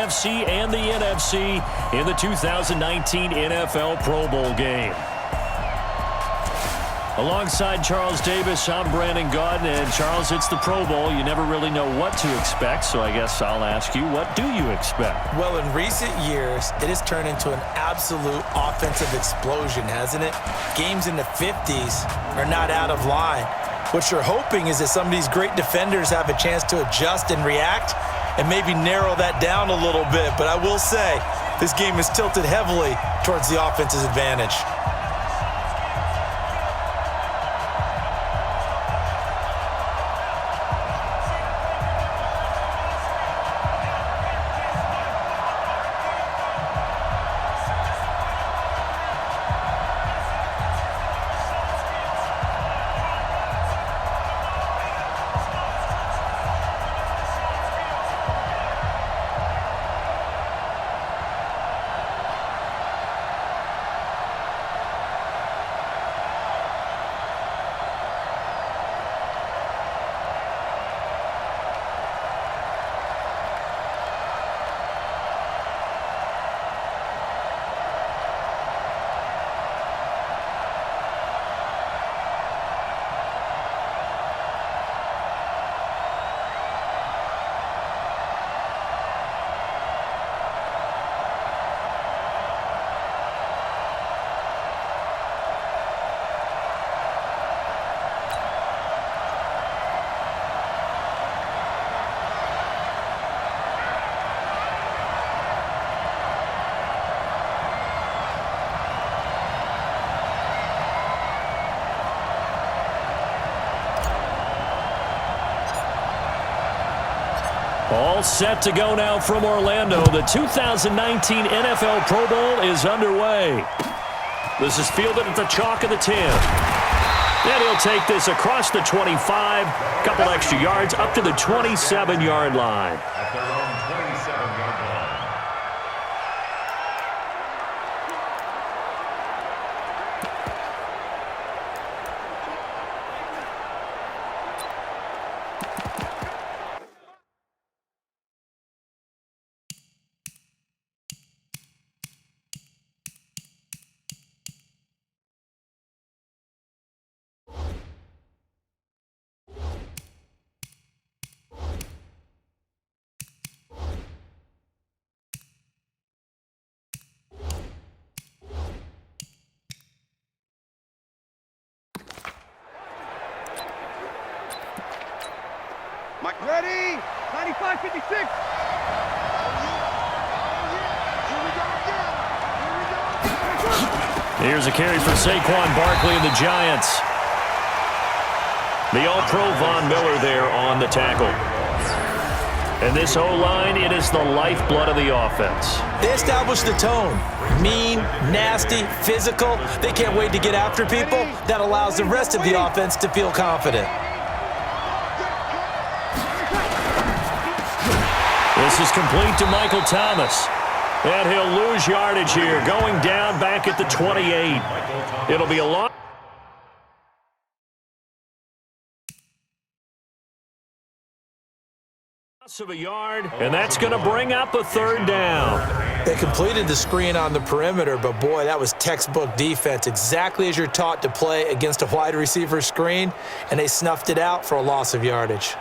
AFC and the NFC in the 2019 NFL Pro Bowl game. Alongside Charles Davis, I'm Brandon Gaudin. And Charles, it's the Pro Bowl. You never really know what to expect, so I guess I'll ask you, what do you expect? Well, in recent years, it has turned into an absolute offensive explosion, hasn't it? Games in the 50s are not out of line. What you're hoping is that some of these great defenders have a chance to adjust and react and maybe narrow that down a little bit. But I will say, this game is tilted heavily towards the offense's advantage. All set to go now from Orlando. The 2019 NFL Pro Bowl is underway. This is fielded at the chalk of the 10. And he'll take this across the 25, couple extra yards up to the 27-yard line. At their own 27-yard line. Mike, ready? 95-56. Here's a carry for Saquon Barkley and the Giants. The All-Pro Von Miller there on the tackle. And this O-line, it is the lifeblood of the offense. They establish the tone. Mean, nasty, physical. They can't wait to get after people. That allows the rest of the offense to feel confident. This is complete to Michael Thomas. And he'll lose yardage here, going down back at the 28. It'll be a long... of a yard, and that's going to bring up a third down. They completed the screen on the perimeter, but boy, that was textbook defense, exactly as you're taught to play against a wide receiver screen, and they snuffed it out for a loss of yardage.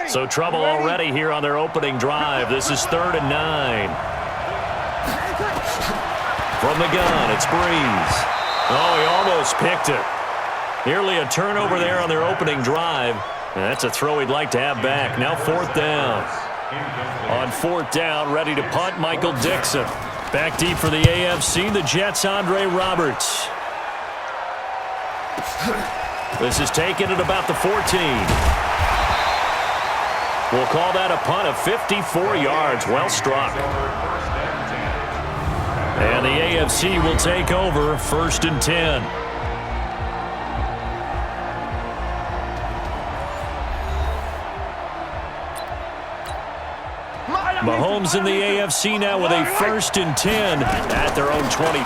So trouble already here on their opening drive. This is 3rd and 9. From the gun, it's Breeze. Oh, he almost picked it. Nearly a turnover there on their opening drive. And that's a throw he'd like to have back. Now 4th down. On 4th down, ready to punt, Michael Dixon. Back deep for the AFC, the Jets' Andre Roberts. This is taken at about the 14. We'll call that a punt of 54 yards. Well struck. And the AFC will take over 1st and 10. Mahomes in the AFC now with a 1st and 10 at their own 23.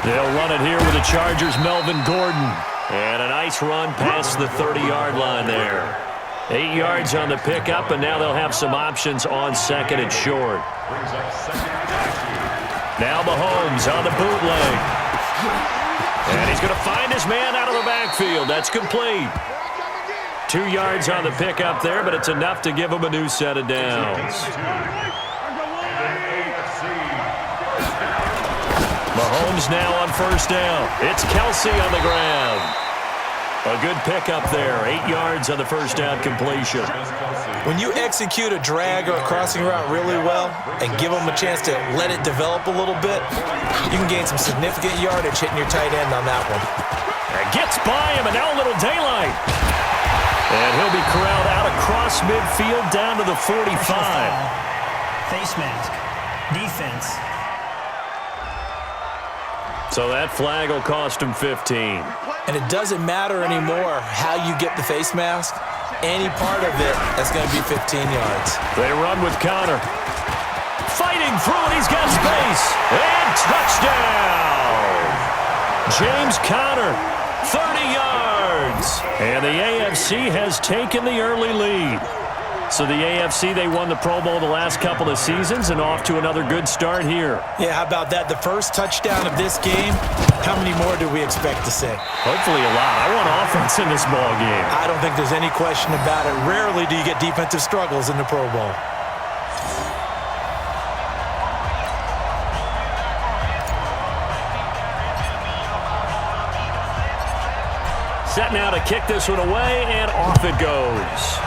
They'll run it here with the Chargers' Melvin Gordon. And a nice run past the 30-yard line there. 8 yards on the pickup, and now they'll have some options on 2nd and short. Now Mahomes on the bootleg. And he's going to find his man out of the backfield. That's complete. 2 yards on the pickup there, but it's enough to give him a new set of downs. Mahomes now on 1st down. It's Kelsey on the ground. A good pickup there. 8 yards on the 1st down completion. When you execute a drag or a crossing route really well and give them a chance to let it develop a little bit, you can gain some significant yardage hitting your tight end on that one. And gets by him, and now a little daylight. And he'll be corralled out across midfield down to the 45. Face mask. Defense. So that flag will cost him 15. And it doesn't matter anymore how you get the face mask. Any part of it, that's going to be 15 yards. They run with Connor. Fighting through it, he's got space. And touchdown! James Conner, 30 yards. And the AFC has taken the early lead. So the AFC, they won the Pro Bowl the last couple of seasons and off to another good start here. Yeah, how about that? The first touchdown of this game, how many more do we expect to see? Hopefully a lot. I want offense in this ball game. I don't think there's any question about it. Rarely do you get defensive struggles in the Pro Bowl. Set now to kick this one away, and off it goes.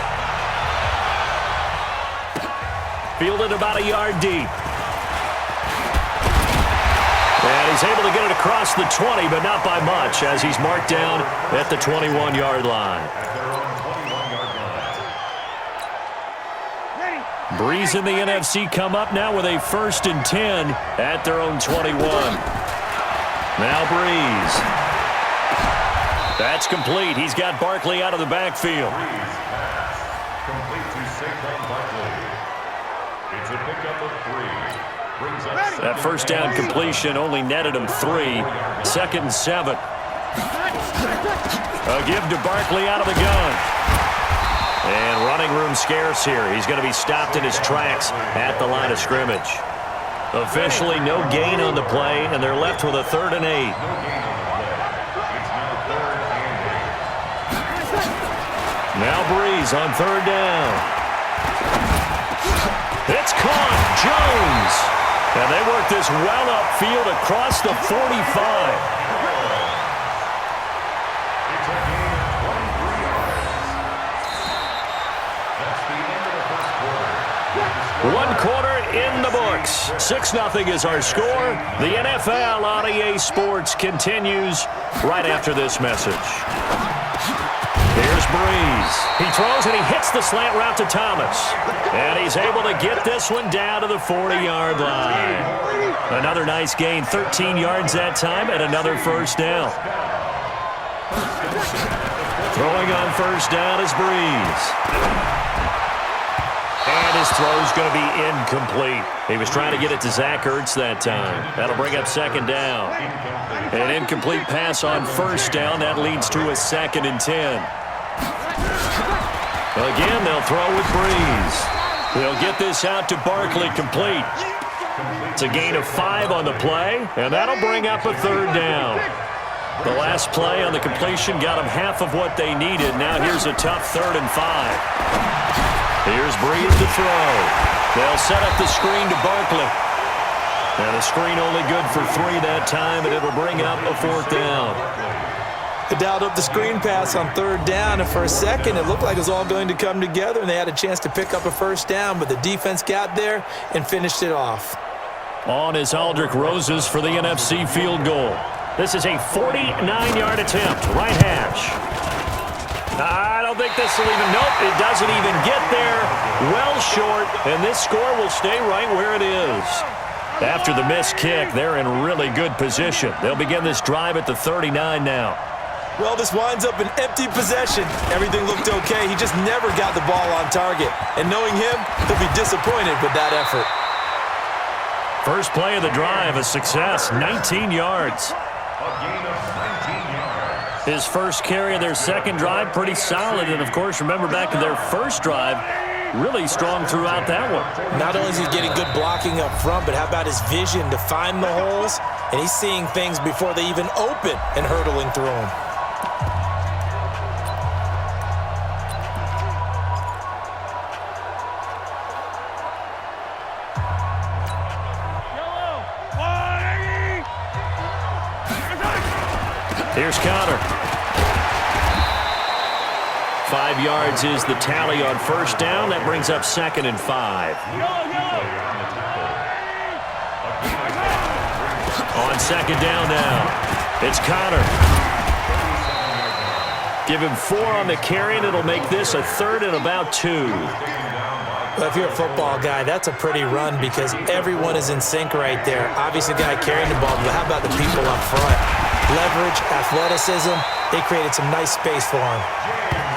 Fielded about a yard deep. And he's able to get it across the 20, but not by much, as he's marked down at the 21-yard line. Breeze in the NFC come up now with a 1st and 10 at their own 21. Now Breeze. That's complete. He's got Barkley out of the backfield. That 1st down completion only netted him 3. 2nd and 7. A give to Barkley out of the gun. And running room scarce here. He's going to be stopped in his tracks at the line of scrimmage. Officially no gain on the play, and they're left with a 3rd and 8. Now Breeze on 3rd down. It's caught. Jones. And they work this well upfield across the 45. One quarter in the books. 6-0 is our score. The NFL on EA Sports continues right after this message. Here's Breeze. He throws and he hits the slant route to Thomas. And he's able to get this one down to the 40-yard line. Another nice gain, 13 yards that time, and another 1st down. Throwing on 1st down is Breeze. And his throw's going to be incomplete. He was trying to get it to Zach Ertz that time. That'll bring up 2nd down. An incomplete pass on 1st down. That leads to a 2nd and 10. Again, they'll throw with Breeze. They'll get this out to Barkley complete. It's a gain of 5 on the play, and that'll bring up a 3rd down. The last play on the completion got them half of what they needed. Now here's a tough 3rd and 5. Here's Breeze to throw. They'll set up the screen to Barkley. And the screen only good for 3 that time, and it'll bring up a 4th down. They dialed up the screen pass on 3rd down, and for a second it looked like it was all going to come together, and they had a chance to pick up a 1st down, but the defense got there and finished it off. On is Aldrick Roses for the NFC field goal. This is a 49-yard attempt, right hash. I don't think this will even, nope, it doesn't even get there. Well short, and this score will stay right where it is. After the missed kick, they're in really good position. They'll begin this drive at the 39 now. Well, this winds up an empty possession. Everything looked okay. He just never got the ball on target. And knowing him, he'll be disappointed with that effort. First play of the drive, a success, 19 yards. A gain of 19 yards. His first carry of their second drive, pretty solid. And, of course, remember back to their first drive, really strong throughout that one. Not only is he getting good blocking up front, but how about his vision to find the holes? And he's seeing things before they even open and hurdling through them. Here's Connor. 5 yards is the tally on first down. That brings up 2nd and 5. On second down now, it's Connor. Give him 4 on the carry, and it'll make this a 3rd and about 2. Well, if you're a football guy, that's a pretty run because everyone is in sync right there. Obviously, the guy carrying the ball, but how about the people up front? Leverage, athleticism, they created some nice space for him.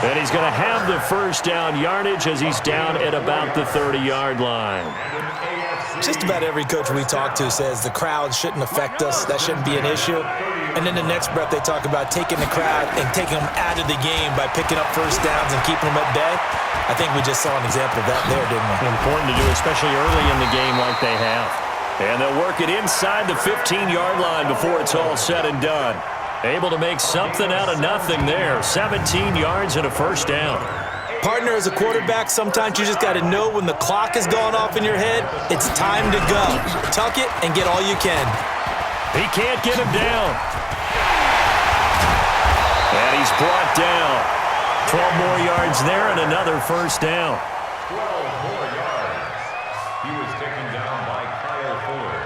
And he's going to have the first down yardage as he's down at about the 30-yard line. Just about every coach we talk to says the crowd shouldn't affect us. That shouldn't be an issue. And then the next breath they talk about taking the crowd and taking them out of the game by picking up first downs and keeping them at bay. I think we just saw an example of that there, didn't we? Important to do, especially early in the game like they have. And they'll work it inside the 15-yard line before it's all said and done. Able to make something out of nothing there. 17 yards and a first down. Partner, as a quarterback, sometimes you just got to know when the clock is going off in your head, it's time to go. Tuck it and get all you can. He can't get him down. And he's brought down. 12 more yards there and another first down. 12 more yards. He was taken down by Kyle Fuller.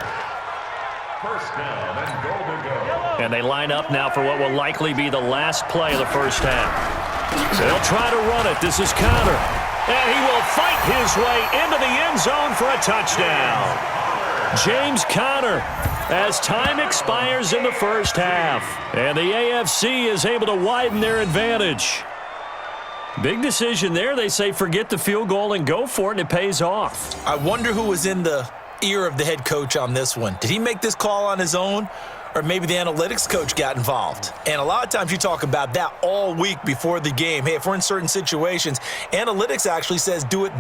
First down and goal to go. And they line up now for what will likely be the last play of the first half. They'll try to run it. This is Connor. And he will fight his way into the end zone for a touchdown. James Conner, as time expires in the first half. And the AFC is able to widen their advantage. Big decision there. They say forget the field goal and go for it, and it pays off. I wonder who was in the ear of the head coach on this one. Did he make this call on his own? Or maybe the analytics coach got involved. And a lot of times you talk about that all week before the game. Hey, if we're in certain situations, analytics actually says do it